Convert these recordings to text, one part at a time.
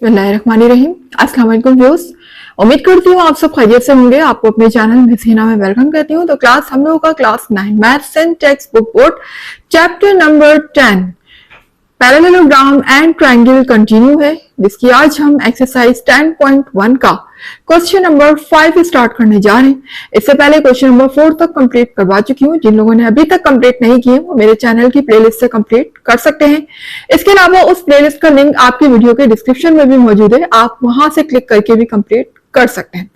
बिस्मिल्लाहिर्रहमानिर्रहीम। अस्सलाम वालेकुम व्यूअर्स, उम्मीद करती हूँ आप सब खैरियत से होंगे। आपको अपने चैनल मिसीना में वेलकम करती हूँ। तो क्लास हम लोगों का class 9 maths and text book board chapter number 10 parallelogram and triangle continue है, जिसकी आज हम एक्सरसाइज 10.1 का क्वेश्चन नंबर 5 स्टार्ट करने जा रहे हैं। इससे पहले क्वेश्चन नंबर 4 तक कंप्लीट करवा चुकी हूँ। जिन लोगों ने अभी तक कंप्लीट नहीं किए वो मेरे चैनल की प्लेलिस्ट से कंप्लीट कर सकते हैं। इसके अलावा उस प्लेलिस्ट का लिंक आपकी वीडियो के डिस्क्रिप्शन में भी मौजूद है, आप वहां से क्लिक करके भी कंप्लीट कर सकते हैं।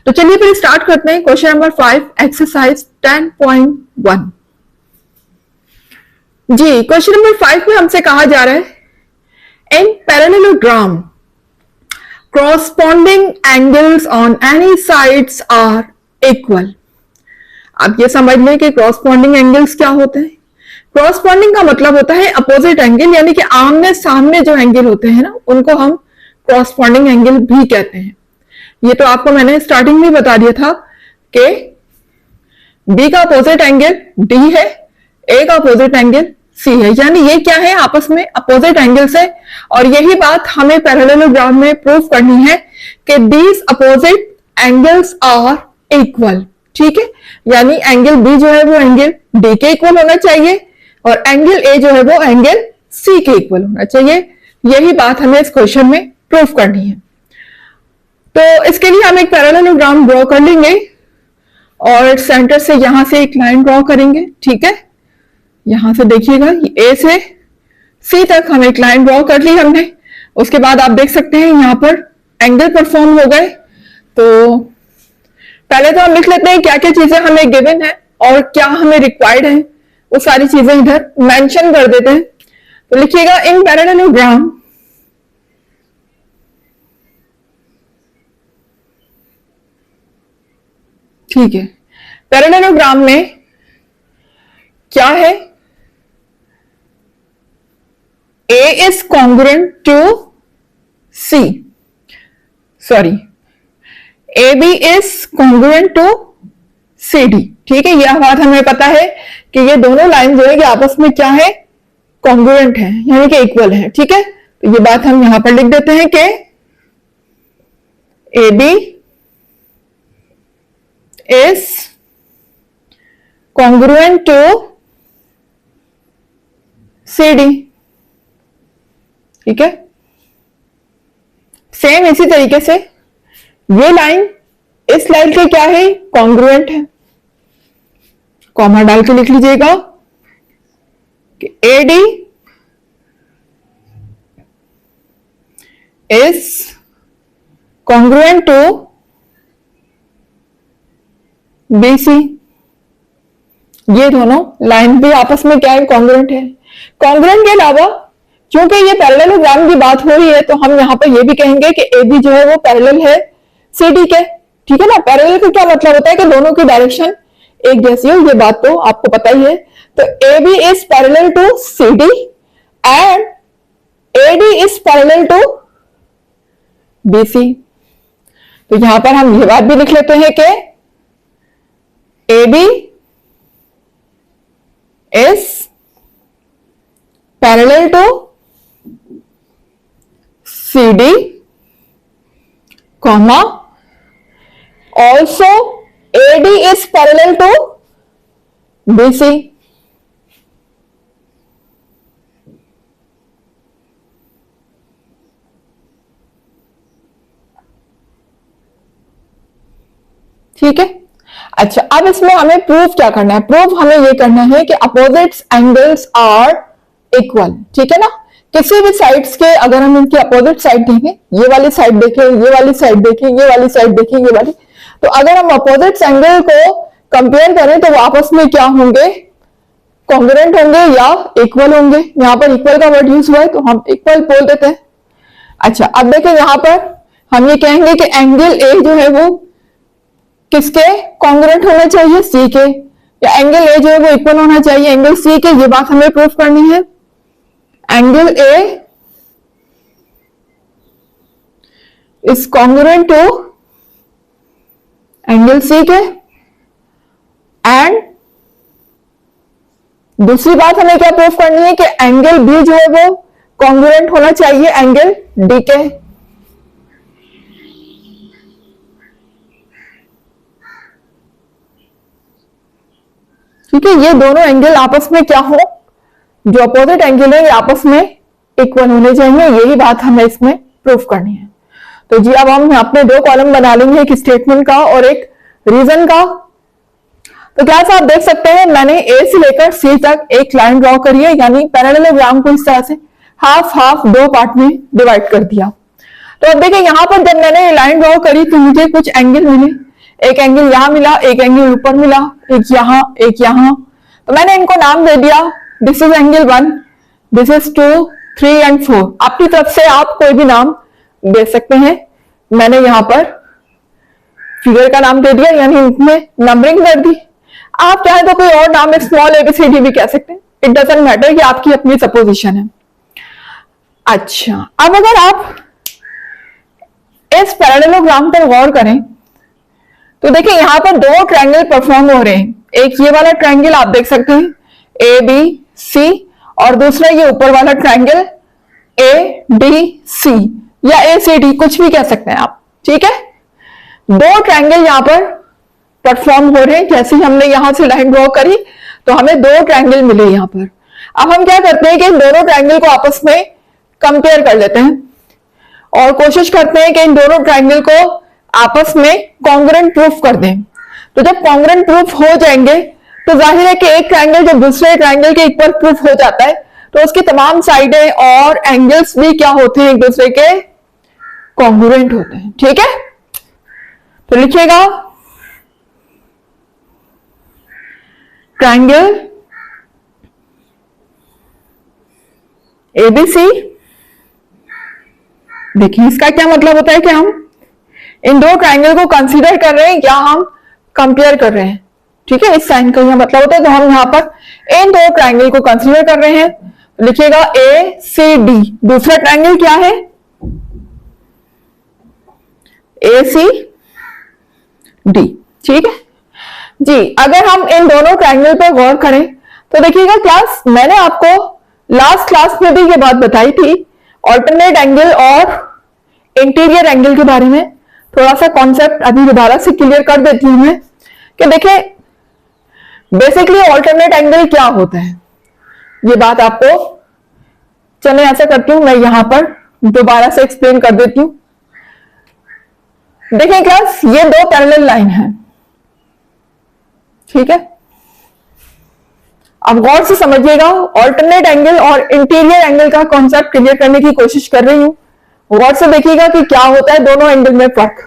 तो चलिए फिर स्टार्ट करते हैं क्वेश्चन नंबर 5 एक्सरसाइज 10.1। जी, क्वेश्चन नंबर 5 में हमसे कहा जा रहा है इन parallelogram corresponding angles on any sides are equal। आप ये समझ लें कि corresponding angles क्या होते हैं। corresponding का मतलब होता है अपोजिट एंगल, यानी कि आमने सामने जो एंगल होते हैं ना, उनको हम corresponding एंगल भी कहते हैं। ये तो आपको मैंने स्टार्टिंग में बता दिया था कि B का अपोजिट एंगल D है, A का अपोजिट एंगल C है, यानी ये क्या है, आपस में अपोजिट एंगल्स है। और यही बात हमें पैरेललोग्राम में प्रूव करनी है कि these opposite angles are equal. ठीक है, यानी एंगल B जो है वो एंगल D के इक्वल होना चाहिए और एंगल A जो है वो एंगल C के इक्वल होना चाहिए। यही बात हमें इस क्वेश्चन में प्रूव करनी है। तो इसके लिए हम एक पैरेललोग्राम ड्रॉ कर लेंगे और सेंटर से यहां से एक लाइन ड्रॉ करेंगे। ठीक है, यहां से देखिएगा ए से सी तक हम एक लाइन ड्रॉ कर ली हमने। उसके बाद आप देख सकते हैं यहां पर एंगल परफॉर्म हो गए। तो पहले तो हम लिख लेते हैं क्या क्या चीजें हमें गिवन है और क्या हमें रिक्वायर्ड है, वो सारी चीजें इधर मेंशन कर देते हैं। तो लिखिएगा इन पैरेललोग्राम ठीक है, पैरेललोग्राम में क्या है, A is congruent to C, sorry, AB is congruent to CD। ठीक है, यह बात हमें पता है कि ये दोनों लाइन जो है कि आपस में क्या है, कॉन्ग्रुएंट है, यानी कि इक्वल है। ठीक है, तो ये बात हम यहां पर लिख देते हैं कि AB is congruent to CD। ठीक है, सेम इसी तरीके से ये लाइन इस लाइन के क्या है, कॉन्ग्रुएंट है। कॉमा डाल के लिख लीजिएगा कि AD is congruent to BC। ये दोनों लाइन भी आपस में क्या है, कॉन्ग्रुएंट है। कॉन्ग्रुएंट के अलावा क्योंकि ये पैरेललोग्राम की बात हो रही है तो हम यहाँ पर ये भी कहेंगे कि AB जो है वो पैरेलल है CD के। ठीक है ना, पैरेलल का क्या मतलब होता है कि दोनों की डायरेक्शन एक जैसी हो, ये बात तो आपको पता ही है। तो AB is parallel to CD and AD is parallel to BC। तो यहां पर हम ये बात भी लिख लेते हैं कि AB is parallel to CD, comma, also AD is parallel to BC। ठीक है, अच्छा अब इसमें हमें प्रूफ क्या करना है, प्रूफ हमें ये करना है कि अपोजिट्स एंगल्स आर इक्वल। ठीक है ना, किसी भी साइड्स के अगर हम इनकी अपोजिट साइड देखें, ये वाली साइड देखें, ये वाली साइड देखें, ये वाली साइड देखें, ये वाली, तो अगर हम अपोजिट एंगल को कंपेयर करें तो वो आपस में क्या होंगे, कॉन्ग्रुएंट होंगे या इक्वल होंगे। यहाँ पर इक्वल का वर्ड यूज हुआ है तो हम इक्वल बोल देते हैं। अच्छा अब देखें, यहाँ पर हम ये कहेंगे कि एंगल ए जो है वो किसके कॉन्ग्रुएंट होना चाहिए, सी के, या एंगल ए जो है वो इक्वल होना चाहिए एंगल सी के। ये बात हमें प्रूफ करनी है। Angle A is congruent to angle C के एंड दूसरी बात हमें क्या प्रूफ करनी है कि एंगल B जो है वो कॉन्ग्रुएंट होना चाहिए एंगल D के। ठीक है, ये दोनों एंगल आपस में क्या हो, जो अपोजिट एंगल है ये आपस में इक्वल होने चाहिए, यही बात हमें इसमें प्रूफ करनी है। तो जी अब हम अपने दो कॉलम बना लेंगे, एक स्टेटमेंट का और एक रीजन का। तो क्लास आप देख सकते हैं मैंने ए से लेकर सी तक एक लाइन ड्रॉ करी है, यानी पैरेललोग्राम को इस तरह से हाफ हाफ दो पार्ट में डिवाइड कर दिया। तो अब देखिए यहाँ पर जब मैंने ये लाइन ड्रॉ करी तो मुझे कुछ एंगल मिले, एक एंगल यहाँ मिला, एक एंगल ऊपर मिला, एक यहाँ एक यहाँ। तो मैंने इनको नाम दे दिया, this is angle 1, this is 2, 3 and 4। अपनी तरफ से आप कोई भी नाम दे सकते हैं। मैंने यहाँ पर फिगर का नाम दे दिया, यानी इसमें नंबरिंग कर दी। आप चाहे तो कोई और नाम स्मॉल एबीसीडी भी कह सकते हैं, इट डजंट मैटर, कि आपकी अपनी सपोजिशन है। अच्छा, अब अगर आप इस पैरेललोग्राम पर गौर करें तो देखिए यहाँ पर दो ट्रायंगल परफॉर्म हो रहे हैं। एक ये वाला ट्रायंगल आप देख सकते हैं ए बी सी, और दूसरा ये ऊपर वाला ट्रायंगल ए डी सी या ए सी डी, कुछ भी कह सकते हैं आप। ठीक है, दो ट्रायंगल यहाँ पर परफॉर्म हो रहे हैं। जैसे ही हमने यहां से लाइन ड्रॉ करी तो हमें दो ट्रायंगल मिले यहाँ पर। अब हम क्या करते हैं कि इन दोनों ट्रायंगल को आपस में कंपेयर कर लेते हैं और कोशिश करते हैं कि इन दोनों ट्रायंगल को आपस में कॉन्ग्रुएंट प्रूफ कर दें। तो जब कॉन्ग्रुएंट प्रूफ हो जाएंगे तो जाहिर है कि एक ट्रायंगल जब दूसरे ट्रायंगल के इक्वल प्रूफ हो जाता है तो उसकी तमाम साइडें और एंगल्स भी क्या होते हैं, एक दूसरे के कॉन्ग्रुएंट होते हैं। ठीक है, तो लिखिएगा ट्रायंगल एबीसी। देखिए इसका क्या मतलब होता है कि हम इन दो ट्रायंगल को कंसीडर कर रहे हैं या हम कंपेयर कर रहे हैं। ठीक है, इस साइन का यह मतलब होता है। तो हम यहां पर इन दो ट्रायंगल को कंसीडर कर रहे हैं। लिखिएगा ए सी डी। दूसरा ट्रायंगल क्या है, ए सी डी। ठीक है जी, अगर हम इन दोनों ट्रायंगल पर गौर करें तो देखिएगा क्लास, मैंने आपको लास्ट क्लास में भी ये बात बताई थी ऑल्टरनेट एंगल और इंटीरियर एंगल के बारे में। थोड़ा सा कॉन्सेप्ट अभी दोबारा से क्लियर कर देती हूं मैं कि देखिए बेसिकली ऑल्टरनेट एंगल क्या होता है, ये बात आपको, चलिए ऐसा करती हूं मैं यहां पर दोबारा से एक्सप्लेन कर देती हूं। देखिए क्लास, ये दो पैरेलल लाइन है। ठीक है, अब गौर से समझिएगा, ऑल्टरनेट एंगल और इंटीरियर एंगल का कॉन्सेप्ट क्लियर करने की कोशिश कर रही हूं। गौर से देखिएगा कि क्या होता है दोनों एंगल में फर्क।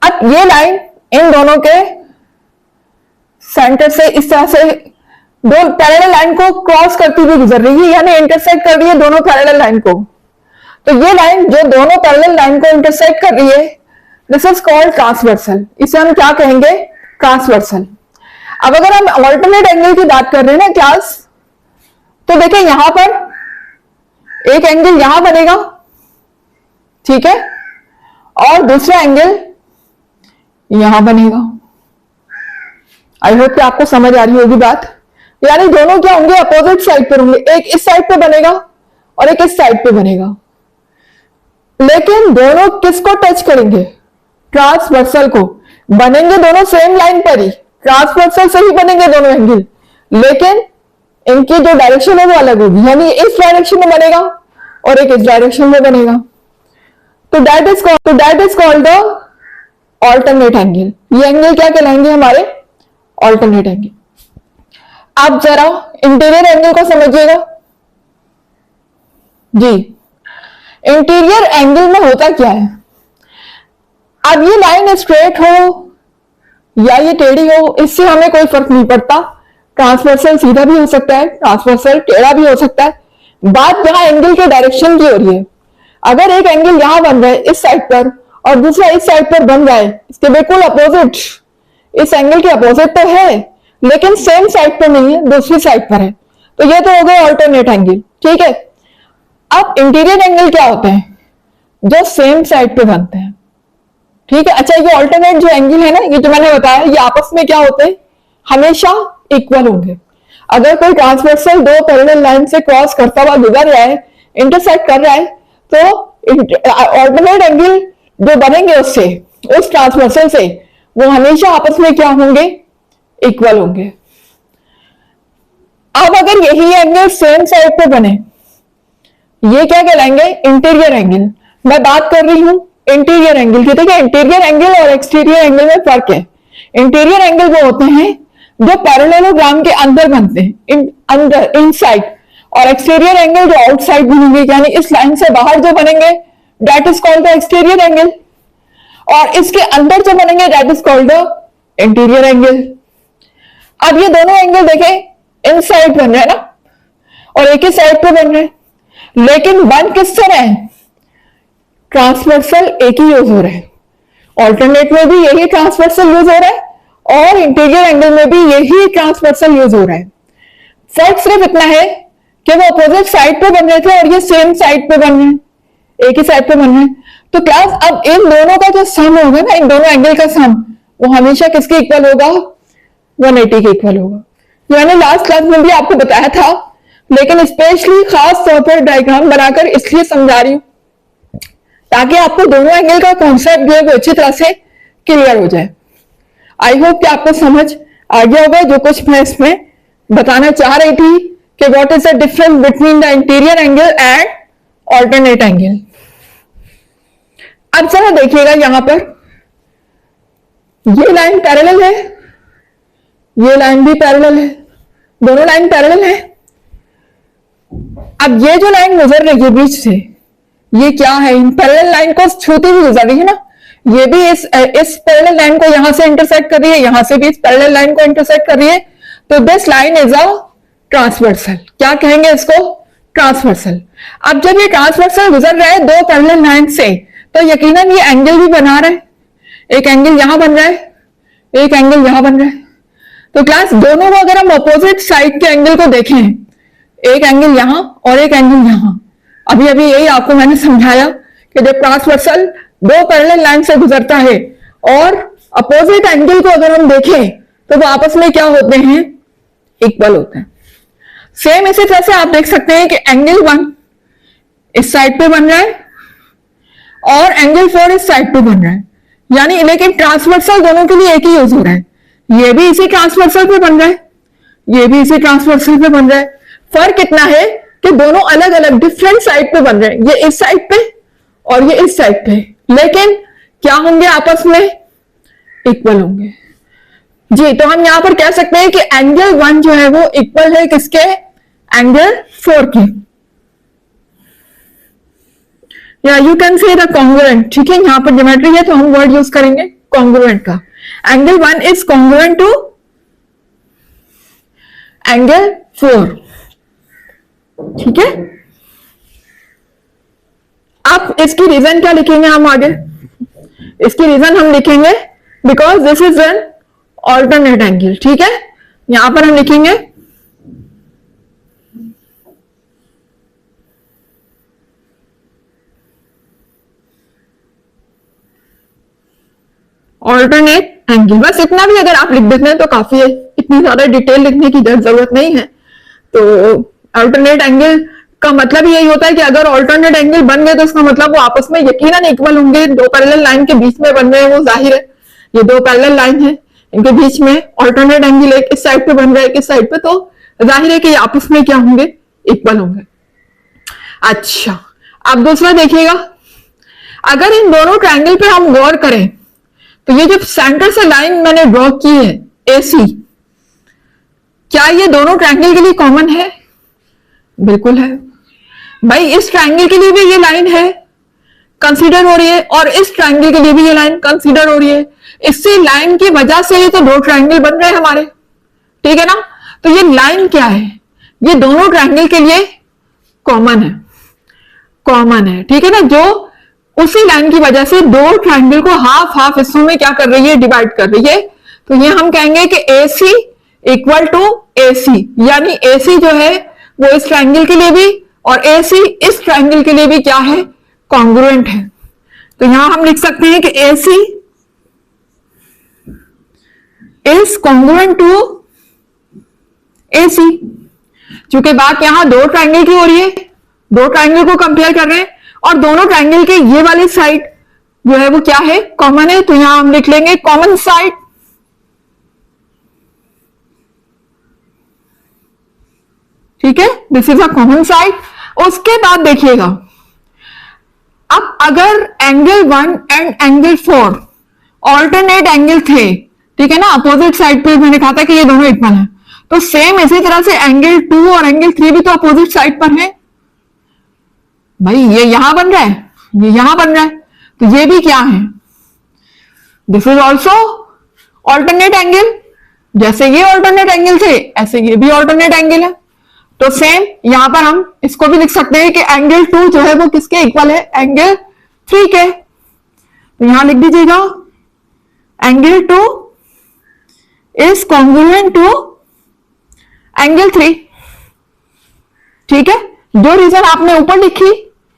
अब ये लाइन इन दोनों के सेंटर से इस तरह से दो पैरेलल लाइन को क्रॉस करती हुई गुजर रही है, यानी इंटरसेक्ट कर रही है दोनों पैरेलल लाइन को। तो ये लाइन जो दोनों पैरेलल लाइन को इंटरसेक्ट कर रही है, दिस इज कॉल्ड ट्रांसवर्सल। इसे हम क्या कहेंगे, ट्रांसवर्सल। अब अगर हम ऑल्टरनेट एंगल की बात कर रहे हैं ना क्लास, तो देखिए यहां पर एक एंगल यहां बनेगा, ठीक है, और दूसरा एंगल यहां बनेगा। आई होप कि आपको समझ आ रही होगी बात। यानी दोनों क्या होंगे, अपोजिट साइड पर होंगे। एक इस साइड पे बनेगा और एक इस साइड पे बनेगा, लेकिन दोनों किसको टच करेंगे, ट्रांसवर्सल को। बनेंगे दोनों सेम लाइन पर ही, ट्रांसवर्सल से ही बनेंगे दोनों एंगल, लेकिन इनकी जो डायरेक्शन है वो अलग होगी। यानी इस डायरेक्शन में बनेगा और एक इस डायरेक्शन में बनेगा। तो that is called the alternate angle. ये एंगल क्या कहलाएंगे, हमारे ऑल्टरनेट एंगल। आप जरा इंटीरियर एंगल को समझिएगा जी। इंटीरियर एंगल में होता क्या है, अब ये लाइन स्ट्रेट हो या ये टेढ़ी हो, इससे हमें कोई फर्क नहीं पड़ता। ट्रांसवर्सल सीधा भी हो सकता है, ट्रांसवर्सल टेढ़ा भी हो सकता है। बात यहां एंगल के डायरेक्शन की हो रही है। अगर एक एंगल यहां बन रहा है इस साइड पर और दूसरा इस साइड पर बन रहा है, इसके बिल्कुल अपोजिट, इस एंगल के अपोजिट तो है लेकिन सेम साइड पर नहीं है, दूसरी साइड पर है, तो ये तो हो गए ऑल्टरनेट एंगल। ठीक है, अब इंटीरियर एंगल क्या होते हैं, जो सेम साइड पे बनते हैं। ठीक है, अच्छा ये ऑल्टरनेट जो एंगल है ना, ये जो मैंने बताया, ये आपस में क्या होते हैं, हमेशा इक्वल होंगे। अगर कोई ट्रांसवर्सल दो पैरेलल लाइन से क्रॉस करता हुआ गुजर रहा है, इंटरसेक्ट कर रहा है, तो ऑल्टरनेट एंगल जो बनेंगे उससे, उस ट्रांसवर्सल से, वो हमेशा आपस में क्या होंगे, इक्वल होंगे। अब अगर यही एंगल सेम साइड पे बने, ये क्या कहलाएंगे? Interior angle. मैं बात कर रही हूं इंटीरियर एंगल की। ठीक है, इंटीरियर एंगल और एक्सटीरियर एंगल में फर्क है। इंटीरियर एंगल वो होते हैं जो पैरेललोग्राम के अंदर बनते हैं, अंदर इनसाइड, और एक्सटीरियर एंगल जो आउटसाइड बनेंगे, यानी इस लाइन से बाहर जो बनेंगे, that is called the exterior angle, और इसके अंदर जो बनेंगे that is called the interior angle. अब ये दोनों एंगल देखें, इनसाइड बन रहे हैं ना, और एक ही साइड पे बन रहे हैं, लेकिन बन किससे रहे हैं? ट्रांसवर्सल एक ही यूज हो रहा है। ऑल्टरनेट में भी यही ट्रांसवर्सल यूज हो रहा है, और इंटीरियर एंगल में भी यही ट्रांसवर्सल यूज हो रहा है। फर्क सिर्फ इतना है कि वो अपोजिट साइड पे बन रहे थे और ये सेम साइड पे बन रहे हैं, एक ही साइड पे बन रहे हैं। तो क्लास अब इन दोनों का जो सम होगा ना, इन दोनों एंगल का सम, वो हमेशा किसके इक्वल होगा? 180 के इक्वल होगा। मैंने लास्ट क्लास में भी आपको बताया था, लेकिन स्पेशली खास तौर पर डायग्राम बनाकर इसलिए समझा रही हूं ताकि आपको दोनों एंगल का कॉन्सेप्ट जो है वो अच्छी तरह से क्लियर हो जाए। आई होप कि आपको समझ आ गया होगा जो कुछ मैं इसमें बताना चाह रही थी कि what is the difference between the interior angle and alternate angle. अब जरा देखिएगा, यहां पर ये लाइन पैरेलल है, ये लाइन भी पैरेलल है, दोनों लाइन पैरेलल है। अब ये जो लाइन गुजर रही है बीच से, ये क्या है? इन पैरेलल लाइन को छूती हुई गुजर रही है ना, ये भी इस पैरेलल लाइन को यहां से इंटरसेक्ट कर रही है, यहां से भी इस पैरेलल लाइन को इंटरसेक्ट कर रही है। तो this line is a transversal. क्या कहेंगे इसको? ट्रांसवर्सल। अब जब ये ट्रांसवर्सल गुजर रहा है दो पैरेलल लाइन से, तो यकीनन ये एंगल भी बना रहा है। एक एंगल यहां बन रहा है, एक एंगल यहां बन रहा है। तो क्लास दोनों को अगर हम अपोजिट साइड के एंगल को देखें, एक एंगल यहां और एक एंगल यहां, अभी अभी यही आपको मैंने समझाया कि जब ट्रांसवर्सल दो पैरेलल लाइन से गुजरता है और अपोजिट एंगल को अगर हम देखें तो वो आपस में क्या होते हैं? इक्वल होते हैं। सेम इसी तरह से आप देख सकते हैं कि एंगल 1 इस साइड पे बन रहा है और एंगल 4 इस साइड पे बन रहा है, यानी लेकिन ट्रांसवर्सल दोनों के लिए एक ही यूज हो रहा है। ये भी इसी ट्रांसवर्सल पे बन रहा है, ये भी इसी ट्रांसवर्सल पे बन रहा है। फर्क इतना है कि दोनों अलग अलग डिफरेंट साइड पे बन रहे हैं, ये इस साइड पे और ये इस साइड पे, लेकिन क्या होंगे? आपस में इक्वल होंगे। जी, तो हम यहां पर कह सकते हैं कि एंगल 1 जो है वो इक्वल है किसके? एंगल 4 के, या you can say the congruent. ठीक है, यहां पर ज्योमेट्री है तो हम वर्ड यूज करेंगे कॉन्ग्रुएंट का। Angle 1 is congruent to angle 4। ठीक है, अब इसकी रीजन क्या लिखेंगे हम आगे? इसकी रीजन हम लिखेंगे because this is an alternate angle. ठीक है, यहां पर हम लिखेंगे ऑल्टरनेट एंगल। बस इतना भी अगर आप लिख देते हैं तो काफी है, इतनी ज्यादा डिटेल लिखने की जरूरत नहीं है। तो ऑल्टरनेट एंगल का मतलब यही होता है कि अगर ऑल्टरनेट एंगल बन गए तो इसका मतलब वो आपस में यकीनन इक्वल होंगे। दो पैरेलल लाइन के बीच में बन रहे हैं, वो जाहिर है, ये दो पैरेलल लाइन है, इनके बीच में ऑल्टरनेट एंगल एक इस साइड पे बन रहा है, एक इस साइड पे, तो जाहिर है कि ये आपस में क्या होंगे? इक्वल होंगे। अच्छा, अब दूसरा देखिएगा, अगर इन दोनों ट्रायंगल पे हम गौर करें तो ये जो सेंटर से लाइन मैंने ड्रॉ की है AC, क्या ये दोनों ट्रायंगल के लिए कॉमन है? बिल्कुल है भाई। इस ट्रायंगल के लिए भी ये लाइन है, कंसीडर हो रही है, और इस ट्रायंगल के लिए भी ये लाइन कंसीडर हो रही है। इससे लाइन की वजह से ये तो दो ट्रायंगल बन रहे हैं हमारे, ठीक है ना। तो ये लाइन क्या है? ये दोनों ट्रायंगल के लिए कॉमन है, कॉमन है, ठीक है ना। जो उसी लाइन की वजह से दो ट्रायंगल को हाफ हाफ हिस्सों में क्या कर रही है? डिवाइड कर रही है। तो ये हम कहेंगे कि AC इक्वल टू AC, यानी AC जो है वो इस ट्रायंगल के लिए भी और AC इस ट्रायंगल के लिए भी क्या है? कॉन्ग्रुएंट है। तो यहां हम लिख सकते हैं कि AC is congruent to AC। क्योंकि बात यहां दो ट्रायंगल की हो रही है, दो ट्रायंगल को कंपेयर कर रहे हैं और दोनों ट्रायंगल के ये वाली साइड जो है वो क्या है? कॉमन है। तो यहां हम लिख लेंगे कॉमन साइड ठीक है, this is a common side. उसके बाद देखिएगा, अब अगर angle 1 and angle 4 alternate angle थे, ठीक है ना, अपोजिट साइड पे मैंने कहा था कि ये दोनों इक्वल है, तो सेम इसी तरह से एंगल 2 और एंगल 3 भी तो अपोजिट साइड पर है भाई। ये यहां बन रहा है, ये यहां बन रहा है, तो ये भी क्या है, this is also alternate angle. जैसे ये ऑल्टरनेट एंगल थे ऐसे ये भी ऑल्टरनेट एंगल है। तो सेम यहां पर हम इसको भी लिख सकते हैं कि एंगल 2 जो है वो किसके इक्वल है, एंगल 3 के। तो यहां लिख दीजिएगा angle 2 is congruent to angle 3। ठीक है, जो रीजन आपने ऊपर लिखी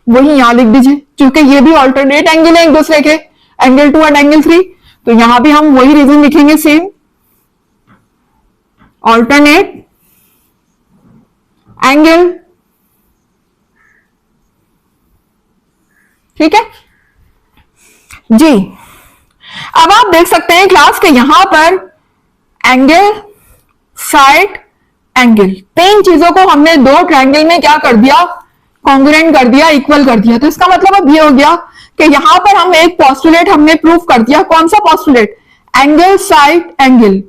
वही यहां लिख दीजिए, क्योंकि ये भी ऑल्टरनेट एंगल है एक दूसरे के, एंगल 2 एंड एंगल 3। तो यहां भी हम वही रीजन लिखेंगे, सेम ऑल्टरनेट एंगल। ठीक है जी। अब आप देख सकते हैं क्लास के यहां पर एंगल, साइड, एंगल, तीन चीजों को हमने दो ट्रायंगल में क्या कर दिया, कॉन्ग्रुएंट कर दिया, इक्वल कर दिया। तो इसका मतलब अब ये हो गया कि यहां पर हम एक पोस्टुलेट हमने प्रूव कर दिया। कौन सा पोस्टुलेट, एंगल, साइड, एंगल।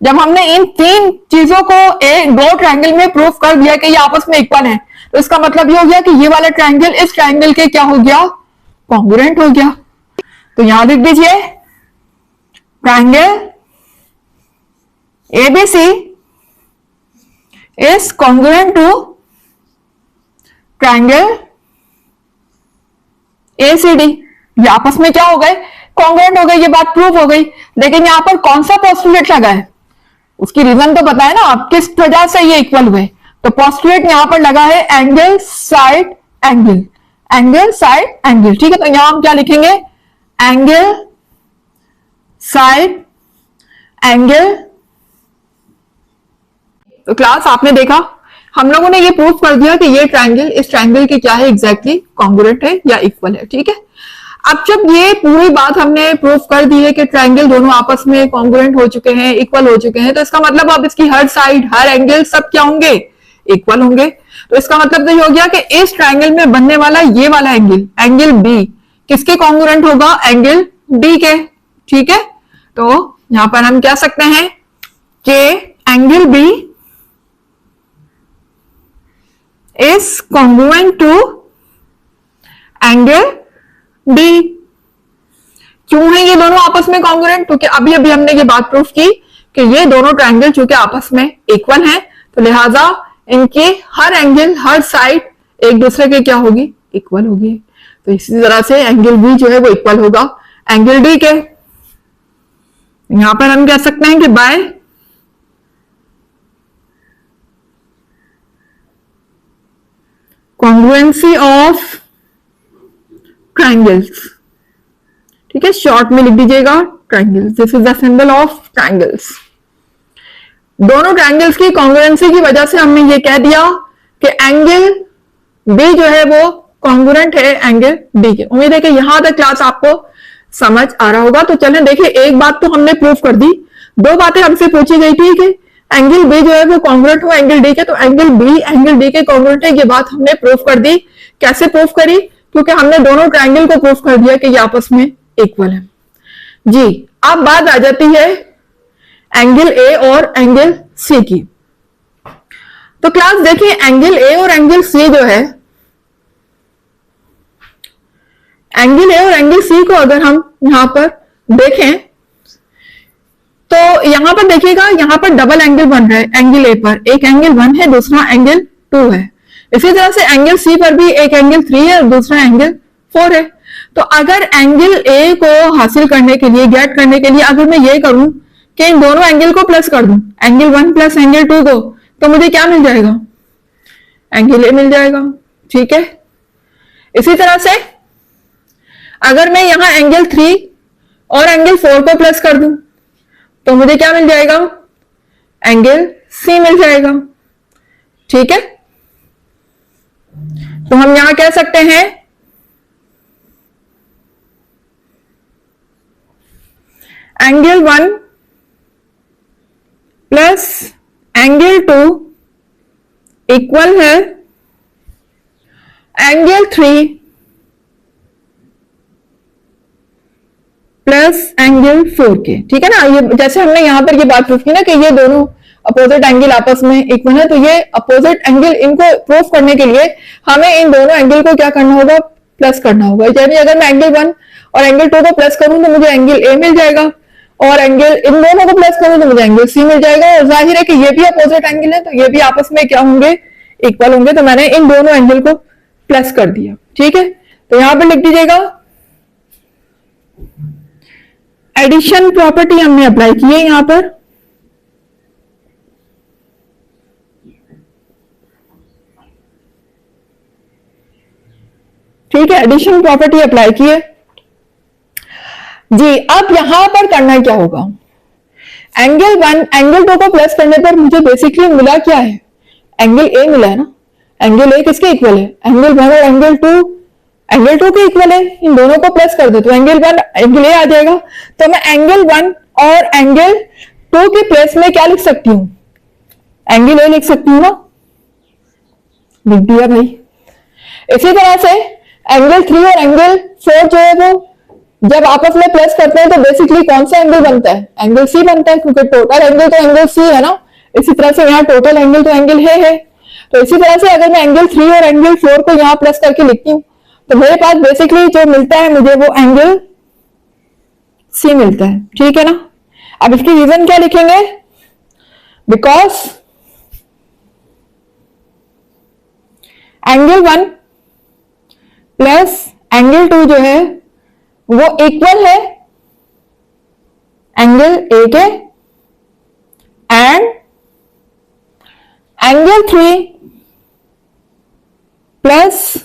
जब हमने इन तीन चीजों को एक दो ट्रायंगल में प्रूव कर दिया कि ये आपस में इक्वल है, तो इसका मतलब ये हो गया कि ये वाला ट्रायंगल इस ट्रायंगल के क्या हो गया, कॉन्ग्रुएंट हो गया। तो यहां लिख दीजिए triangle ABC is congruent to triangle ACD. ये आपस में क्या हो गए, कॉन्ग्रुएंट हो गए, ये बात प्रूव हो गई। लेकिन यहां पर कौन सा पोस्टुलेट लगा है, उसकी रीजन तो पता है ना, आप किस वजह से ये इक्वल हुए। तो पोस्टुलेट यहां पर लगा है angle, side, angle, angle, side, angle. ठीक है, तो यहां हम क्या लिखेंगे, एंगल, साइड, एंगल। तो क्लास आपने देखा, हम लोगों ने ये प्रूव कर दिया कि ये ट्रायंगल इस ट्रायंगल के क्या है, एग्जैक्टली कॉन्ग्रुएंट है या इक्वल है। ठीक है, अब जब ये पूरी बात हमने प्रूव कर दी है कि ट्रायंगल दोनों आपस में कॉन्ग्रुएंट हो चुके हैं, इक्वल हो चुके हैं, तो इसका मतलब अब इसकी हर साइड, हर एंगल सब क्या होंगे, इक्वल होंगे। तो इसका मतलब तो ये हो गया कि इस ट्रायंगल में बनने वाला ये वाला एंगल, एंगल बी, किसके कॉन्ग्रुएंट होगा, एंगल डी के। ठीक है, तो यहां पर हम कह सकते हैं कि angle B is congruent to angle D. क्यों है ये दोनों आपस में कॉन्ग्रुएंट, क्योंकि अभी अभी हमने ये बात प्रूफ की कि ये दोनों ट्रायंगल चूंकि आपस में इक्वल हैं, तो लिहाजा इनके हर एंगल, हर साइड एक दूसरे के क्या होगी, इक्वल होगी। तो इसी तरह से एंगल बी जो है वो इक्वल होगा एंगल डी के। यहां पर हम कह सकते हैं कि बाय कॉन्ग्रुएंसी ऑफ ट्रायंगल्स। ठीक है, शॉर्ट में लिख दीजिएगा triangles, this is the symbol of triangles. दोनों ट्रायंगल्स की कॉन्ग्रुएंसी की वजह से हमने ये कह दिया कि एंगल बी जो है वो कॉन्ग्रुएंट है एंगल डी के। उम्मीद है कि यहां तक क्लास आपको समझ आ रहा होगा। तो चलें देखिए, एक बात तो हमने प्रूव कर दी, दो बातें हमसे पूछी गई थी कि एंगल बी जो है वो कॉन्ग्रुएंट हो एंगल डी के, तो एंगल बी एंगल डी के कॉन्ग्रुएंट है, ये बात हमने प्रूव कर दी। कैसे प्रूव करी, क्योंकि हमने दोनों ट्रायंगल को प्रूव कर दिया कि ये आपस में इक्वल है जी। अब बात आ जाती है एंगल ए और एंगल सी की। तो क्लास देखिए, एंगल ए और एंगल सी जो है, एंगल ए और एंगल सी को अगर हम यहां पर देखें तो यहां पर देखिएगा, यहां पर डबल एंगल बन रहा है एंगल ए पर, एक एंगल 1 है, दूसरा एंगल 2 है। इसी तरह से एंगल सी पर भी एक एंगल 3 है और दूसरा एंगल 4 है। तो अगर एंगल ए को हासिल करने के लिए, गेट करने के लिए अगर मैं ये करूं कि इन दोनों एंगल को प्लस कर दूं, एंगल 1 प्लस एंगल 2 को, तो मुझे क्या मिल जाएगा, एंगल ए मिल जाएगा। ठीक है, इसी तरह से अगर मैं यहां एंगल 3 और एंगल 4 को प्लस कर दूं, तो मुझे क्या मिल जाएगा, एंगल सी मिल जाएगा। ठीक है, तो हम यहां कह सकते हैं एंगल 1 प्लस एंगल 2 इक्वल है एंगल 3 प्लस एंगल 4 के। ठीक है ना, ये जैसे हमने यहां पर ये बात प्रूफ की ना कि ये दोनों अपोजिट एंगल आपस में इक्वल है, तो ये अपोजिट एंगल इनको प्रूफ करने के लिए हमें इन दोनों एंगल को क्या करना होगा, प्लस करना होगा। यानी अगर मैं एंगल 1 और एंगल 2 को प्लस करूं तो मुझे एंगल ए मिल जाएगा, और एंगल इन दोनों को प्लस करूं तो मुझे एंगल सी मिल जाएगा। और जाहिर है कि ये भी अपोजिट एंगल है, तो ये भी आपस में क्या होंगे, इक्वल होंगे। तो मैंने इन दोनों एंगल को प्लस कर दिया। ठीक है, तो यहां पर लिख दीजिएगा एडिशन प्रॉपर्टी हमने अप्लाई की है यहां पर। ठीक है, एडिशन प्रॉपर्टी अप्लाई की है जी। अब यहां पर करना क्या होगा, एंगल 1 एंगल 2 को प्लस करने पर मुझे बेसिकली मिला क्या है, एंगल ए मिला है ना। एंगल ए किसके इक्वल है, एंगल 1 और एंगल 2 के इक्वल है। इन दोनों को प्लस कर दो तो एंगल 1 एंगल ए आ जाएगा। तो मैं एंगल 1 और एंगल 2 के प्लेस में क्या लिख सकती हूं, एंगल ए लिख सकती हूं ना, लिख दिया भाई। इसी तरह से एंगल 3 और एंगल 4 जो है वो जब आपस में प्लस करते हैं तो बेसिकली कौन सा एंगल बनता है, एंगल सी बनता है, क्योंकि टोटल एंगल तो एंगल सी है ना। इसी तरह से यहाँ टोटल एंगल तो एंगल है। तो इसी तरह से अगर मैं एंगल 3 और एंगल 4 को यहाँ प्लस करके लिखती हूँ तो मेरे पास बेसिकली जो मिलता है मुझे वो एंगल सी मिलता है। ठीक है ना। अब इसकी रीजन क्या लिखेंगे, बिकॉज एंगल 1 प्लस एंगल 2 जो है वो इक्वल है एंगल ए के, and angle 3 plus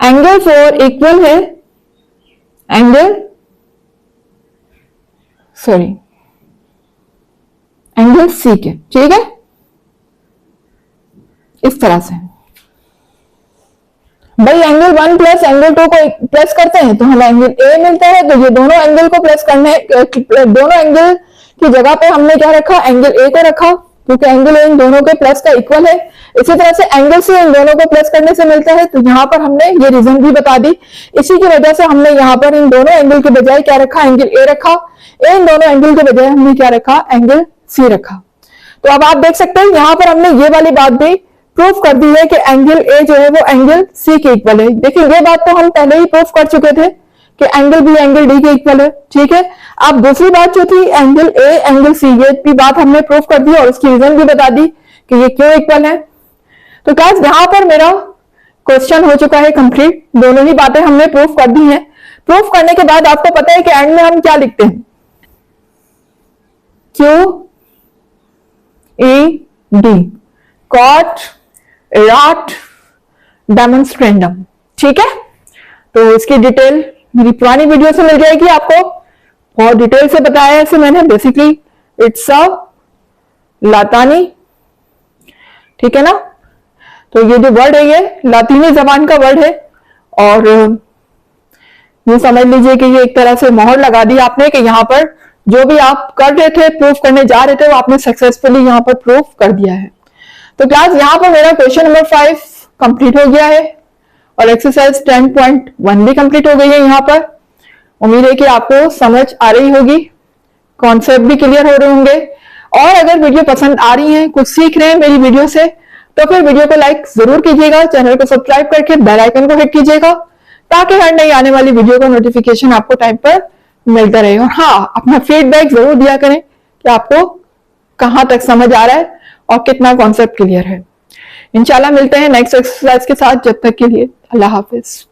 angle 4 equal है एंगल सी के। ठीक है, इस तरह से भाई एंगल 1 प्लस एंगल 2 को प्लस करते हैं तो हमें एंगल ए मिलता है। तो ये दोनों एंगल को प्लस करने, दोनों एंगल की जगह पे हमने क्या रखा, एंगल ए को रखा, क्योंकि एंगल ए इन दोनों के प्लस का इक्वल है। इसी तरह से एंगल सी इन दोनों को प्लस करने से मिलता है। तो यहाँ पर हमने ये रीजन भी बता दी। इसी की वजह से हमने यहाँ पर इन दोनों एंगल के बजाय क्या रखा, एंगल ए रखा। इन दोनों एंगल के बजाय हमने क्या रखा, एंगल सी रखा। तो अब आप देख सकते हैं यहाँ पर हमने ये वाली बात भी प्रूफ कर दी है कि एंगल ए जो है वो एंगल सी के इक्वल है। देखिए ये बात तो हम पहले ही प्रूफ कर चुके थे कि एंगल बी एंगल डी के इक्वल है। ठीक है, अब दूसरी बात जो थी एंगल ए एंगल सी, ये भी बात हमने प्रूफ कर दी और उसकी रीजन भी बता दी कि ये क्यों इक्वल है। तो गाइस यहाँ पर मेरा क्वेश्चन हो चुका है कंप्लीट। दोनों ही बातें हमने प्रूफ कर दी हैं। प्रूफ करने के बाद आपको पता है कि एंड में हम क्या लिखते हैं, क्यू ई डी, कॉट रॉट डेमोन्स्ट्रेंडम। ठीक है, तो इसकी डिटेल मेरी पुरानी वीडियो से मिल जाएगी आपको, बहुत डिटेल से बताया है इसे मैंने। बेसिकली इट्स अ लातानी, ठीक है ना। तो ये जो वर्ड है ये लातीनी जबान का वर्ड है, और ये समझ लीजिए कि ये एक तरह से मोहर लगा दी आपने कि यहाँ पर जो भी आप कर रहे थे, प्रूफ करने जा रहे थे, वो आपने सक्सेसफुली यहाँ पर प्रूफ कर दिया है। तो क्लास यहाँ पर मेरा क्वेश्चन नंबर 5 कंप्लीट हो गया है और एक्सरसाइज 10.1 भी कंप्लीट हो गई है। यहाँ पर उम्मीद है कि आपको समझ आ रही होगी, कॉन्सेप्ट भी क्लियर हो रहे होंगे। और अगर वीडियो पसंद आ रही है, कुछ सीख रहे हैं मेरी वीडियो से, तो फिर वीडियो को लाइक जरूर कीजिएगा, चैनल को सब्सक्राइब करके बेल आइकन को हिट कीजिएगा, ताकि हर नई आने वाली वीडियो का नोटिफिकेशन आपको टाइम पर मिलता रहे। और हाँ, अपना फीडबैक जरूर दिया करें कि आपको कहां तक समझ आ रहा है और कितना कॉन्सेप्ट क्लियर है। इंशाल्लाह मिलते हैं नेक्स्ट एक्सरसाइज के साथ। जब तक के लिए अल्लाह हाफिज।